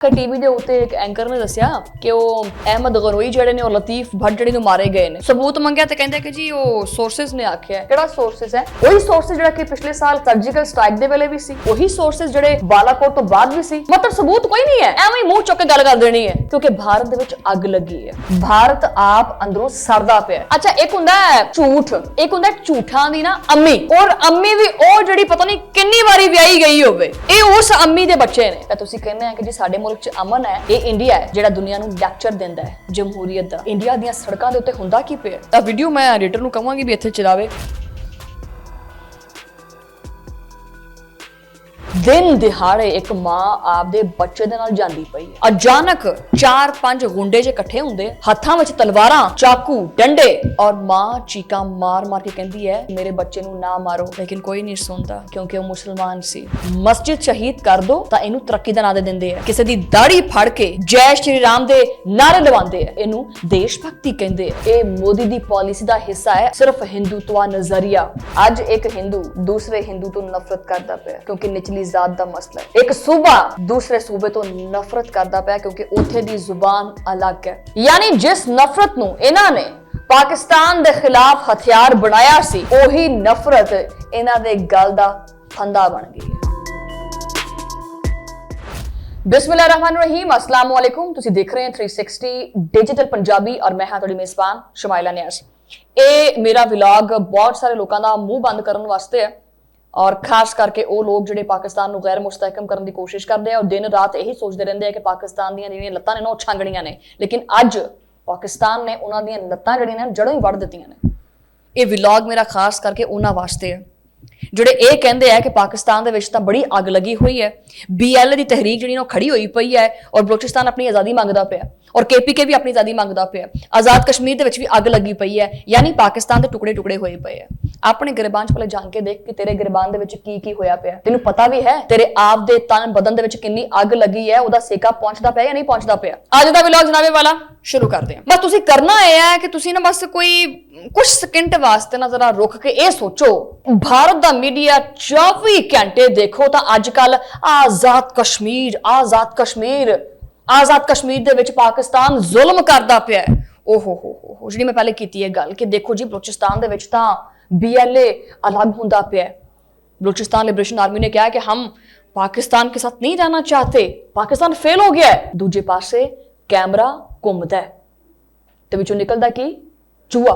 TV ਦੇ ਉੱਤੇ ਇੱਕ ਐਂਕਰ ਨੇ ਦੱਸਿਆ ਕਿ ਉਹ ਅਹਿਮਦ ਗਰੋਈ ਜਿਹੜੇ ਨੇ ਉਹ ਲਤੀਫ ਭੱਟ ਜਿਹੜੇ ਨੂੰ ਮਾਰੇ ਗਏ ਨੇ। ਸਬੂਤ ਮੰਗਿਆ ਤੇ ਕਹਿੰਦੇ ਕਿ ਜੀ ਉਹ ਸੋਰਸਸ ਨੇ ਆਖਿਆ। ਕਿਹੜਾ ਸੋਰਸਸ ਹੈ? ਉਹੀ ਸੋਰਸਸ ਜਿਹੜਾ ਕਿ ਪਿਛਲੇ ਸਾਲ ਸਰਜੀਕਲ ਸਟ੍ਰਾਈਕ ਦੇ ਵੇਲੇ ਵੀ ਸੀ, ਉਹੀ ਸੋਰਸਸ ਜਿਹੜੇ ਬਾਲਾਕੋਟ ਤੋਂ ਬਾਅਦ ਵੀ ਸੀ। ਮਤਲਬ ਸਬੂਤ ਕੋਈ ਨਹੀਂ ਹੈ, ਐਵੇਂ ਮੂੰਹ ਚੁੱਕ ਕੇ ਗੱਲ ਕਰ ਦੇਣੀ ਹੈ ਕਿਉਂਕਿ ਭਾਰਤ ਦੇ ਵਿੱਚ ਅੱਗ ਲੱਗੀ ਹੈ। ਭਾਰਤ ਆਪ ਅੰਦਰੋਂ ਸੜਦਾ ਪਿਆ। ਅੱਛਾ, ਇੱਕ ਹੁੰਦਾ ਹੈ ਝੂਠ, ਇੱਕ ਹੁੰਦਾ ਝੂਠਾਂ ਦੀ ਨਾ ਅੰਮੀ, ਔਰ ਅੰਮੀ ਵੀ ਉਹ ਜਿਹੜੀ ਪਤਾ ਨਹੀਂ ਕਿੰਨੀ ਵਾਰੀ ਵਿਆਹੀ ਗਈ ਹੋਵੇ। ਇਹ ਉਸ ਅੰਮੀ ਦੇ ਬੱਚੇ ਨੇ। ਤਾਂ ਤੁਸੀਂ ਕਹਿੰਦੇ ਆ ਕਿ ਜੀ ਸਾਡੇ ਮੁਲਕ 'ਚ ਅਮਨ ਹੈ, ਇਹ ਇੰਡੀਆ ਹੈ ਜਿਹੜਾ ਦੁਨੀਆ ਨੂੰ ਲੈਕਚਰ ਦਿੰਦਾ ਹੈ ਜਮਹੂਰੀਅਤ ਦਾ। ਇੰਡੀਆ ਦੀਆਂ ਸੜਕਾਂ ਦੇ ਉੱਤੇ ਹੁੰਦਾ ਕੀ ਪਿਆ? ਤਾਂ ਵੀਡੀਓ ਮੈਂ ਐਡੀਟਰ ਨੂੰ ਕਹਾਂਗੀ ਵੀ ਇੱਥੇ ਚਲਾਵੇ। दिन दिहाड़े एक मां आपदे बच्चे दे नाल जांदी पई है। अचानक 4-5 गुंडे जे इकट्ठे हुंदे, हत्थां विच तलवारां, चाकू, डंडे, और मां चीकां मार मार के कहंदी है मेरे बच्चे नूं ना मारो। लेकिन कोई नहीं सुनदा क्योंकि वो मुसलमान सी। मस्जिद शहीद कर दो तां इनू तरक्की दा नां दे दिंदे है, किसे दी दाढ़ी फड़ के जय श्री राम दे नारे लवांदे है, इनू देशभक्ति कहंदे है। ये मोदी दी पॉलिसी दा हिस्सा है, सिर्फ हिंदुत्व नजरिया। अज एक हिंदू दूसरे हिंदू तो नफरत करदा पिया क्योंकि निचली जात दा मसला है। एक सूबा दूसरे सूबे तो नफरत करदा पिया क्योंकि उत्थे दी जुबान अलग है। यानी जिस नफरत नूं इन्हां ने पाकिस्तान दे खिलाफ हथियार बनाया सी, ओही नफरत इन्हां दे गल दा फंदा बन गई है। बिस्मिल्लाहिर्रहमानिर्रहीम, अस्सलाम वालेकुम। तुसी देख रहे हैं 360 डिजिटल पंजाबी और मैं हां तुहाडी मेजबान शमाइला नियाज़। ਇਹ ਮੇਰਾ ਵਲੌਗ ਬਹੁਤ ਸਾਰੇ ਲੋਕਾਂ ਦਾ ਮੂੰਹ ਬੰਦ ਕਰਨ ਵਾਸਤੇ ਹੈ और खास करके वो लोग जिहड़े पाकिस्तान नूं गैर मुस्तहकम करने की कोशिश करते हैं और दिन रात यही सोचते रहते हैं कि पाकिस्तान दीयां जिहड़ियां लत्तां ने ना छांगणियां ने, लेकिन अज पाकिस्तान ने उन्हां दीयां लत्तां जिहड़ियां ने जड़ों ही वड़ दित्तियां ने। ये वलॉग मेरा खास करके उन्हां वास्ते है ਜਿਹੜੇ ਇਹ ਕਹਿੰਦੇ ਆ ਕਿ ਪਾਕਿस्तान ਦੇ ਵਿੱਚ ਤਾਂ ਬੜੀ ਅੱਗ ਲੱਗੀ ਹੋਈ ਹੈ, BL ਦੀ ਤਹਿਰੀਕ ਜਿਹੜੀ ਨਾ ਖੜੀ ਹੋਈ ਪਈ ਹੈ ਔਰ ਬਲੋਚਿਸਤਾਨ ਆਪਣੀ ਆਜ਼ਾਦੀ ਮੰਗਦਾ ਪਿਆ ਔਰ KPK ਵੀ ਆਪਣੀ ਆਜ਼ਾਦੀ ਮੰਗਦਾ ਪਿਆ। ਆਜ਼ਾਦ ਕਸ਼ਮੀਰ ਦੇ ਵਿੱਚ ਵੀ ਅੱਗ ਲੱਗੀ ਪਈ ਹੈ, ਯਾਨੀ ਪਾਕਿस्तान ਦੇ ਟੁਕੜੇ ਟੁਕੜੇ ਹੋਏ ਪਏ ਆ। ਆਪਣੇ ਗਿਰਬਾਨ 'ਚ ਪਹਿਲੇ ਜਾਣ ਕੇ ਦੇਖ ਕਿ ਤੇਰੇ ਗਿਰਬਾਨ ਦੇ ਵਿੱਚ ਕੀ ਕੀ ਹੋਇਆ ਪਿਆ। ਤੈਨੂੰ ਪਤਾ ਵੀ ਹੈ ਤੇਰੇ ਆਪ ਦੇ ਤਨ ਬਦਨ ਦੇ ਵਿੱਚ ਕਿੰਨੀ ਅੱਗ ਲੱਗੀ ਹੈ, ਉਹਦਾ ਸੇਕਾ ਪਹੁੰਚਦਾ ਪਿਆ ਜਾਂ ਨਹੀਂ ਪਹੁੰਚਦਾ ਪਿਆ। ਅੱਜ ਦਾ ਵਲੌਗ ਜਨਾਬੇ ਵਾਲਾ शुरू करते हैं। बस तुसी करना है कि तुसी ना बस कोई कुछ सेकंड वास्ते ना जरा रुक के ये सोचो, भारत दा मीडिया 24 घंटे देखो तो अजकल आजाद कश्मीर आजाद कश्मीर आजाद कश्मीर दे विच पाकिस्तान जुल्म करदा पिया है। ओहो हो जी मैं पहले कीती है गल कि देखो जी बलोचिस्तान दे विच तां BLA अलग हुंदा पिया है। बलोचिस्तान लिबरेशन आर्मी ने कहा कि हम पाकिस्तान के साथ नहीं रहना चाहते, पाकिस्तान फेल हो गया है। दूजे पासे कैमरा घूमदा है ते विचों निकलदा की चूहा,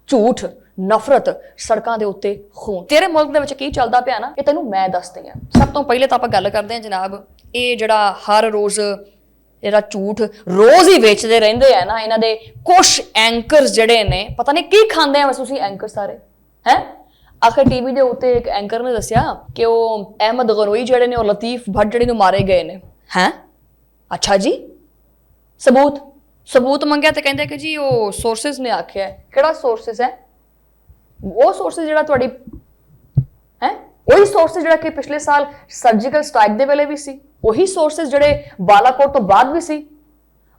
झूठ, नफरत, सड़कां दे उत्ते खून। तेरे मुल्क दे विच की चलदा पिया ना, ये तैनूं मैं दसदी हां। सब तो पहले तां आपां गल करदे हां जनाब, ये जिहड़ा हर रोज़ ਜਿਹੜਾ ਝੂਠ रोज़ ही वेचते रहंदे है ना, इन्हां दे कुछ एंकर्स जिहड़े ने पता नहीं की खांदे आ। तुसीं एंकर सारे हैं। आखिर टीवी ਦੇ ਉੱਤੇ ਇੱਕ ਐਂਕਰ ਨੇ ਦੱਸਿਆ ਕਿ ਉਹ ਅਹਿਮਦ ਗਰੋਈ ਜਿਹੜੇ ਨੇ ਉਹ ਲਤੀਫ ਭੱਟ ਜਿਹੜੇ ਨੂੰ ਮਾਰੇ ਗਏ ਨੇ। हैं अच्छा जी, सबूत ਮੰਗਿਆ ਤੇ ਕਹਿੰਦੇ ਕਿ ਜੀ ਉਹ ਸੋਰਸਸ ਨੇ ਆਖਿਆ। ਕਿਹੜਾ ਸੋਰਸਸ ਹੈ? ਉਹ ਸੋਰਸਸ ਜਿਹੜਾ ਤੁਹਾਡੀ ਹੈ, ਉਹੀ ਸੋਰਸਸ ਜਿਹੜਾ ਕਿ ਪਿਛਲੇ ਸਾਲ ਸਰਜੀਕਲ ਸਟ੍ਰਾਈਕ ਦੇ ਵੇਲੇ ਵੀ ਸੀ, ਉਹੀ ਸੋਰਸਸ ਜਿਹੜੇ ਬਾਲਾਕੋਟ ਤੋਂ ਬਾਅਦ ਵੀ ਸੀ।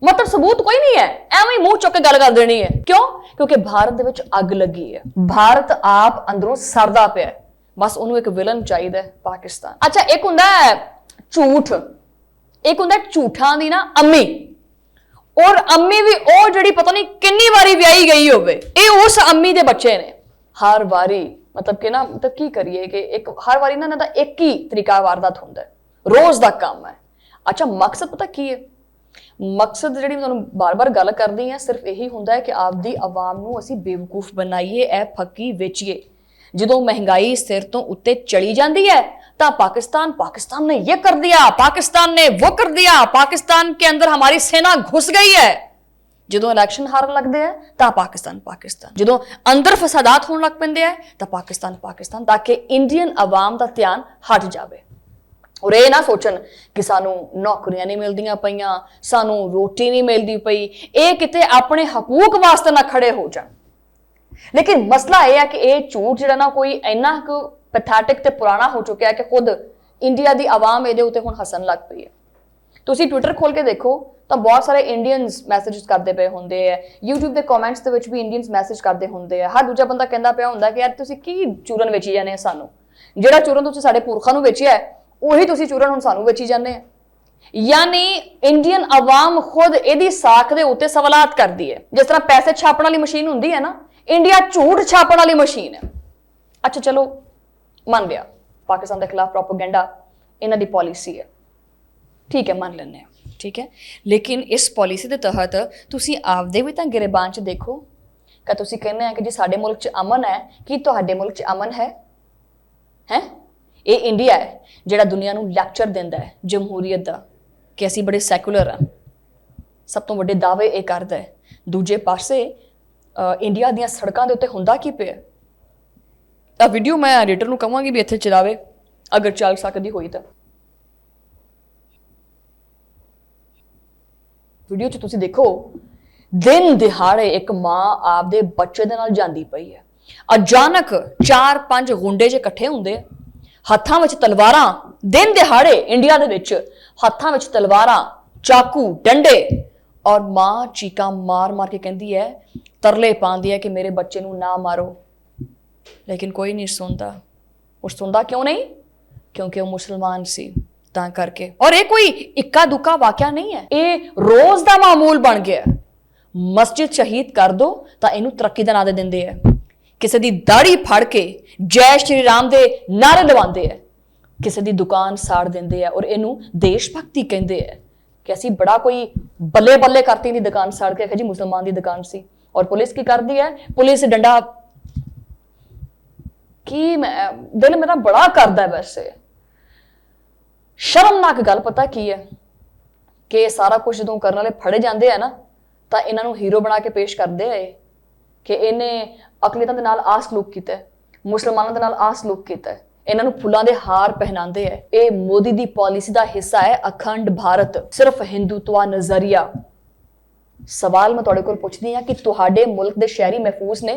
मतलब सबूत कोई नहीं है, ਐਵੇਂ ਮੂੰਹ ਚੁੱਕ ਕੇ ਗੱਲ ਕਰ ਦੇਣੀ ਹੈ। ਕਿਉਂ? ਕਿਉਂਕਿ ਭਾਰਤ ਦੇ ਵਿੱਚ ਅੱਗ ਲੱਗੀ ਹੈ। ਭਾਰਤ ਆਪ ਅੰਦਰੋਂ ਸੜਦਾ ਪਿਆ, ਬਸ ਉਹਨੂੰ ਇੱਕ ਵਿਲਨ ਚਾਹੀਦਾ ਹੈ ਪਾਕਿਸਤਾਨ। ਅੱਛਾ, ਇੱਕ ਹੁੰਦਾ ਹੈ ਝੂਠ, ਇੱਕ ਹੁੰਦਾ ਝੂਠਾਂ ਦੀ ਨਾ ਅੰਮੀ, ਔਰ ਅੰਮੀ ਵੀ ਉਹ ਜਿਹੜੀ ਪਤਾ ਨਹੀਂ ਕਿੰਨੀ ਵਾਰੀ ਵਿਆਹੀ ਗਈ ਹੋਵੇ। ਇਹ ਉਸ ਅੰਮੀ ਦੇ ਬੱਚੇ ਨੇ। ਹਰ ਵਾਰੀ मतलब कि ना मतलब की करिए कि एक हर बारी ना एक ही तरीका वारदात होंदा है, रोज का काम है। अच्छा, मकसद पता की है? मकसद जिहड़ी मैं तुहानूं बार-बार गल करदी हां सिर्फ यही हुंदा है कि आपदी आवाम नूं असीं बेवकूफ बनाईए, ऐ फक्की वेचीए। जदों महंगाई सिर तो उत्ते चली जाती है तो पाकिस्तान ने ये कर दिया, पाकिस्तान ने वो कर दिया, पाकिस्तान के अंदर हमारी सेना घुस गई है। जदों इलैक्शन हारन लगते हैं तो पाकिस्तान, जदों अंदर फसादात होने लग पैंदे हैं तो पाकिस्तान, ताकि इंडियन आवाम का ध्यान हट जाए और ये ना सोचन कि सानू नौकरियां नहीं मिलदियां पईयां, सानू रोटी नहीं मिलती पई, ये किते अपने हकूक वास्ते ना खड़े हो जान। लेकिन मसला यह है कि यह झूठ जिहड़ा ना कोई इन्ना क पैथेटिक ते पुराना हो चुका है कि खुद इंडिया की आवाम इहदे उत्ते हुण हसन लग पई है। तुसीं ट्विटर खोल के देखो तो बहुत सारे इंडियंस मैसेज करते पे होंदे है, यूट्यूब के कॉमेंट्स दे विच भी इंडियंस मैसेज करते होंदे है। हर दूजा बंदा कहंदा पिया हुंदा कि यार तुसीं की चूरन वेची जाने सानू, जिहड़ा चूरन तुसीं साडे पुरखां नूं वेचिया है ਉਹੀ ਤੁਸੀਂ ਚੂਰਨ ਹੁਣ ਸਾਨੂੰ ਵੇਚੀ ਜਾਂਦੇ ਆ। यानी इंडियन आवाम खुद ਇਹਦੀ ਸਾਖ ਦੇ ਉੱਤੇ ਸਵਾਲਾਤ ਕਰਦੀ ਹੈ। ਜਿਸ ਤਰ੍ਹਾਂ ਪੈਸੇ ਛਾਪਣ ਵਾਲੀ ਮਸ਼ੀਨ ਹੁੰਦੀ ਹੈ ਨਾ, ਇੰਡੀਆ ਝੂਠ ਛਾਪਣ ਵਾਲੀ ਮਸ਼ੀਨ ਹੈ। ਅੱਛਾ ਚਲੋ ਮੰਨ ਲਿਆ ਪਾਕਿस्तान ਦੇ ਖਿਲਾਫ ਪ੍ਰੋਪੇਗੈਂਡਾ ਇਹਨਾਂ ਦੀ ਪਾਲਿਸੀ ਹੈ, ठीक है मान लेने, ठीक है। लेकिन इस पॉलिसी के तहत तुसी आपदे भी तो गिरेबान च देखो कि तुसी कहने हैं कि जी साडे मुल्क च अमन है, कि तुहाडे मुल्क च अमन है? हैं ये इंडिया है जिहड़ा दुनिया नूं लैक्चर दिंदा है जमहूरीयत दा कि असीं बड़े सैकुलर हाँ, सब तो वड्डे दावे ये करदा है। दूजे पासे इंडिया दीयां सड़कां दे उत्ते हुंदा की पिया? आ वीडियो मैं एडिटर नूं कहांगी भी इत्थे चलावे अगर चल सकदी होई तां। वीडियो च तुसी देखो दिन दिहाड़े एक मां आपदे बच्चे दे नाल जांदी पई है, अचानक 4-5 गुंडे जे इकट्ठे हुंदे, हत्थां विच तलवारां, दिन दिहाड़े इंडिया दे विच हत्थां विच तलवारां, चाकू, डंडे, और मां चीकां मार मार के कहंदी है, तरले पांदी है कि मेरे बच्चे नूं ना मारो, लेकिन कोई नहीं सुनता। और सुनता क्यों नहीं? क्योंकि वो मुसलमान सी तां करके। और ये कोई इक्का दुक्का वाकया नहीं है, ये रोज दा मामूल बन गया। मस्जिद शहीद कर दो तां इनू तरक्की दा नां दे दिंदे है, किसी दी दाढ़ी फड़ के जय श्री राम दे नारे लवांदे है, किसी दी दुकान साड़ दिंदे है और इनू देश भक्ति कहंदे है कि असीं बड़ा कोई बल्ले बल्ले करती दी दुकान साड़ के जी मुसलमान दी दुकान सी। और पुलिस की करती है? पुलिस डंडा की दिल मेरा बड़ा करदा है। वैसे शर्मनाक गल पता की है कि सारा कुछ जो करने वाले फड़े जाते हैं ना, तो इन्हों हीरो बना के पेश करते हैं कि इन्हें अकलीतां दे नाल आ सलूक कीता है, मुसलमानों दे नाल आ सलूक कीता है, इन्हों फुलों के हार पहनाते हैं। ये मोदी की पॉलिसी का हिस्सा है अखंड भारत, सिर्फ हिंदुत्व नजरिया। सवाल मैं तुहाडे कोल पुछदी हां कि तुहाडे मुल्क के शहरी महफूज ने?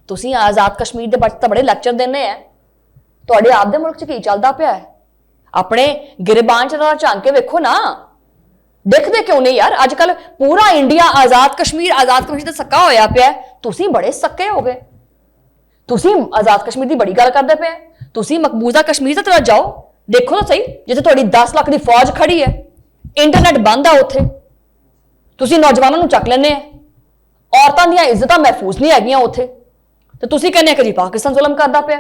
तुसीं आज़ाद कश्मीर के बारे बड़े लैक्चर देने हैं, तुहाडे आप दे मुल्क च की चलदा पिया है? अपने गिरबान च झांक के वेखो ना, देखते क्यों नहीं यार? अजकल पूरा इंडिया आजाद कश्मीर से सक्का होया पिया, तुसी बड़े सक्के हो गए। तुसी आजाद कश्मीर की बड़ी गल करदे पे, तुसी मकबूजा कश्मीर से तरह जाओ, देखो तो सही जिथे तुहाडी 10 लाख की फौज खड़ी है, इंटरनेट बंद आ उत्थे, तुसी नौजवानों नूं चक लैने, औरतां दीयां इज्जतां महफूज नहीं हैगियां उत्थे, ते तुसी कहने कि जी पाकिस्तान जुल्म करदा पिया।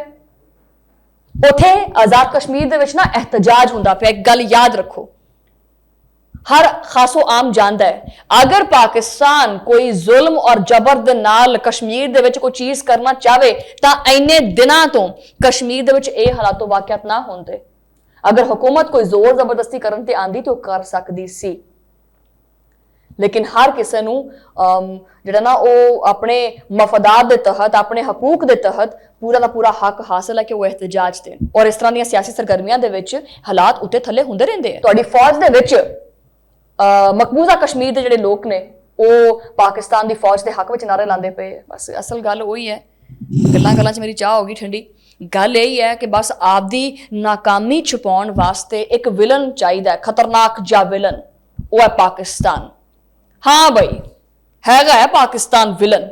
उत्थे आजाद कश्मीर दे विच ना एहतजाज हुंदा पिया। एक गल याद रखो, हर खासो आम जानदा है, अगर पाकिस्तान कोई जुल्म और जबर दे नाल कश्मीर दे विच कोई चीज करना चाहे तां इन्ने दिनां तो कश्मीर दे विच इह हालात वाकियात ना होंदे। अगर हुकूमत कोई जोर जबरदस्ती करन ते आंदी तो कर सकदी सी, लेकिन हर किसी नूं जिहड़ा ना वो अपने मफादात के तहत, अपने हकूक के तहत पूरा का पूरा हक हासिल है कि वो एहतजाज देन। और इस तरह दी सियासी सरगर्मियां दे विच हालात उत्ते थल्ले हुंदे रहिंदे हैं। तुहाडी फौज दे विच मकबूजा कश्मीर के जिहड़े लोग ने वो पाकिस्तान की फौज के हक में नारे लाते पे। बस असल गल वही है, गल्लां गल्लां च मेरी चाह होगी ठंडी। गल यही है कि बस आपदी नाकामी छुपाउण वास्ते एक विलन चाहिए, खतरनाक जा विलन, वो है पाकिस्तान। हाँ भाई हैगा है पाकिस्तान विलन।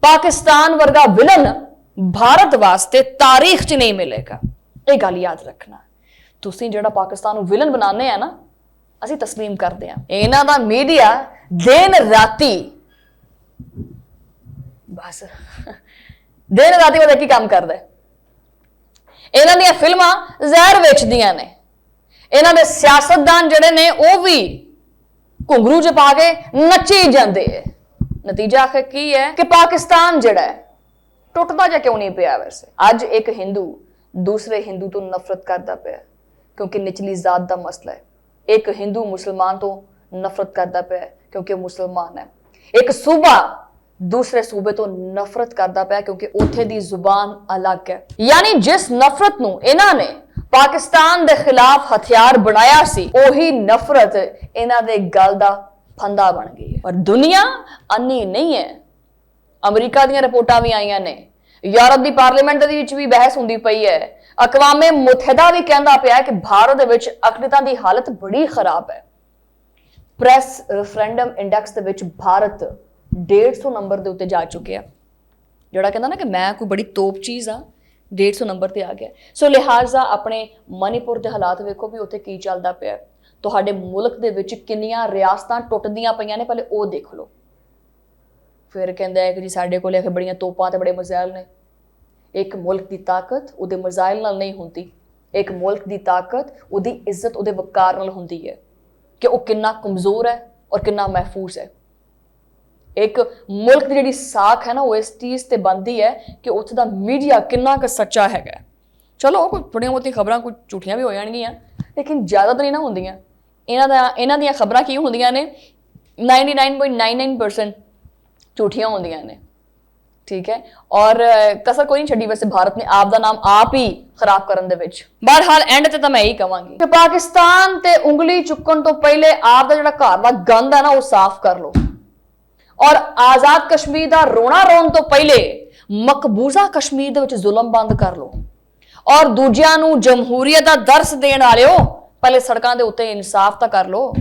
पाकिस्तान वर्गा विलन भारत वास्ते तारीख च नहीं मिलेगा, ये गल याद रखना। तुसीं जिहड़ा पाकिस्तान विलन बनाने हैं ना, असीं तस्लीम करते हैं। इन्हां दा मीडिया दिन राती बस दिन राती पता की काम करदा है, इन्हां दियां फिल्मां जहर वेचदियां ने, इन्हां दे सियासतदान जिहड़े ने वो भी घुंघरू च पा के नच्ची जाते हैं। नतीजा आखिर की है कि पाकिस्तान जिहड़ा है टुटदा जा क्यों नहीं पिया? वैसे अज एक हिंदू दूसरे हिंदू तो नफरत करता पिया क्योंकि निचली जात का मसला है। एक हिंदू मुसलमान तो नफरत करता पिया क्योंकि मुसलमान है। एक सूबा दूसरे सूबे तो नफरत करता पिया क्योंकि उत्थे दी जुबान अलग है। यानी जिस नफरत नूं इन्हां ने पाकिस्तान के खिलाफ हथियार बनाया सी, ओही नफरत इन्हां दे गल दा फंदा बन गई है। और दुनिया अन्नी नहीं है। अमरीका दी रिपोर्टां भी आईयां ने, यूरोप की पार्लीमेंट दे विच भी बहस हुंदी पई है, अकवामे मुतहदा भी कहंदा पिया कि भारत दे विच अकलीतां दी हालत बड़ी खराब है। प्रेस रेफरेंडम इंडेक्स दे विच भारत 150 नंबर के उत्ते जा चुके हैं। जोड़ा कहता ना कि मैं कोई बड़ी तोप चीज़ हाँ, 150 नंबर पर आ गया। सो लिहाजा अपने मणिपुर के हालात वेखो भी उत्थे की चलदा पिया। ਤੁਹਾਡੇ ਮੁਲਕ ਦੇ ਵਿੱਚ ਕਿੰਨੀਆਂ ਰਿਆਸਤਾਂ ਟੁੱਟਦੀਆਂ ਪਈਆਂ ਨੇ, ਪਹਿਲੇ ਉਹ ਦੇਖ ਲਓ। ਫਿਰ ਕਹਿੰਦਾ ਹੈ ਕਿ ਜੀ ਸਾਡੇ ਕੋਲ ਇਹ ਬੜੀਆਂ ਤੋਪਾਂ ਤੇ ਬੜੇ ਮਿਜ਼ਾਈਲ ਨੇ। ਇੱਕ ਮੁਲਕ ਦੀ ਤਾਕਤ ਉਹਦੇ ਮਿਜ਼ਾਈਲ ਨਾਲ ਨਹੀਂ ਹੁੰਦੀ, ਇੱਕ ਮੁਲਕ ਦੀ ਤਾਕਤ ਉਹਦੀ ਇੱਜ਼ਤ ਉਹਦੇ ਵਕਾਰ ਨਾਲ ਹੁੰਦੀ ਹੈ ਕਿ ਉਹ ਕਿੰਨਾ ਕਮਜ਼ੋਰ ਹੈ ਔਰ ਕਿੰਨਾ ਮਹਿਫੂਜ਼ ਹੈ। ਇੱਕ ਮੁਲਕ ਦੀ ਜਿਹੜੀ ਸਾਖ ਹੈ ਨਾ, ਉਹ ਇਸ ਚੀਜ਼ ਤੇ ਬਣਦੀ ਹੈ ਕਿ ਉੱਥੇ ਦਾ ਮੀਡੀਆ ਕਿੰਨਾ ਕੁ ਸੱਚਾ ਹੈਗਾ। ਚਲੋ ਕੋਈ ਥੋੜ੍ਹੀਆਂ ਬਹੁਤੀਆਂ ਖਬਰਾਂ ਕੁਝ ਝੂਠੀਆਂ ਵੀ ਹੋ ਜਾਣਗੀਆਂ, ਲੇਕਿਨ ਜ਼ਿਆਦਾਤਰ ਨਹੀਂ ਨਾ ਹੁੰਦੀਆਂ। ਇਹਨਾਂ ਦੀਆਂ ਖਬਰਾਂ ਕੀ ਹੁੰਦੀਆਂ ਨੇ, 99.99% ਝੂਠੀਆਂ ਹੁੰਦੀਆਂ ਨੇ, ਠੀਕ ਹੈ। ਔਰ ਕਸਰ ਕੋਈ ਨਹੀਂ ਛੱਡੀ ਵੈਸੇ ਭਾਰਤ ਨੇ ਆਪ ਦਾ ਨਾਮ ਆਪ ਹੀ ਖਰਾਬ ਕਰਨ ਦੇ ਵਿੱਚ। ਬਹਰਹਾਲ ਐਂਡ ਤੇ ਤਾਂ ਮੈਂ ਇਹੀ ਕਵਾਂਗੀ ਕਿ ਪਾਕਿਸਤਾਨ ਤੇ ਉਂਗਲੀ ਚੁੱਕਣ ਤੋਂ ਪਹਿਲੇ ਆਪ ਦਾ ਜਿਹੜਾ ਘਰ ਦਾ ਗੰਦ ਹੈ ਨਾ, ਉਹ ਸਾਫ਼ ਕਰ ਲਓ। ਔਰ ਆਜ਼ਾਦ ਕਸ਼ਮੀਰ ਦਾ ਰੋਣਾ ਰੋਣ ਤੋਂ ਪਹਿਲੇ ਮਕਬੂਜ਼ਾ ਕਸ਼ਮੀਰ ਦੇ ਵਿੱਚ ਜ਼ੁਲਮ ਬੰਦ ਕਰ ਲਓ। ਔਰ ਦੂਜਿਆਂ ਨੂੰ ਜਮਹੂਰੀਅਤ ਦਾ ਦਰਸ ਦੇਣ ਵਾਲਿਓ, ਪਹਿਲੇ ਸੜਕਾਂ ਦੇ ਉੱਤੇ ਇਨਸਾਫ ਤਾਂ ਕਰ ਲਓ,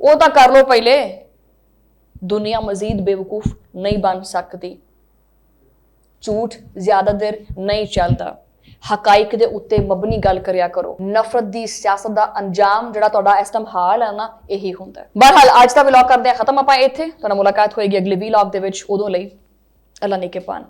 ਉਹ ਤਾਂ ਕਰ ਲਓ ਪਹਿਲੇ। ਦੁਨੀਆ ਮਜ਼ੀਦ ਬੇਵਕੂਫ ਨਹੀਂ ਬਣ ਸਕਦੀ। ਝੂਠ ਜ਼ਿਆਦਾ ਦੇਰ ਨਹੀਂ ਚੱਲਦਾ। ਹਕਾਇਕ ਦੇ ਉੱਤੇ ਮਬਨੀ ਗੱਲ ਕਰਿਆ ਕਰੋ। ਨਫ਼ਰਤ ਦੀ ਸਿਆਸਤ ਦਾ ਅੰਜਾਮ ਜਿਹੜਾ ਤੁਹਾਡਾ ਇਸ ਟਾਈਮ ਹਾਲ ਹੈ ਨਾ, ਇਹੀ ਹੁੰਦਾ। ਬਹਰਹਾਲ ਅੱਜ ਦਾ ਵਲੌਗ ਕਰਦੇ ਆ ਖਤਮ ਆਪਾਂ ਇੱਥੇ। ਤੁਹਾਨੂੰ ਮੁਲਾਕਾਤ ਹੋਏਗੀ ਅਗਲੇ ਵਲੌਗ ਦੇ ਵਿੱਚ, ਉਦੋਂ ਲਈ ਅੱਲਾ ਨੇ ਕੇ ਪਾਨ।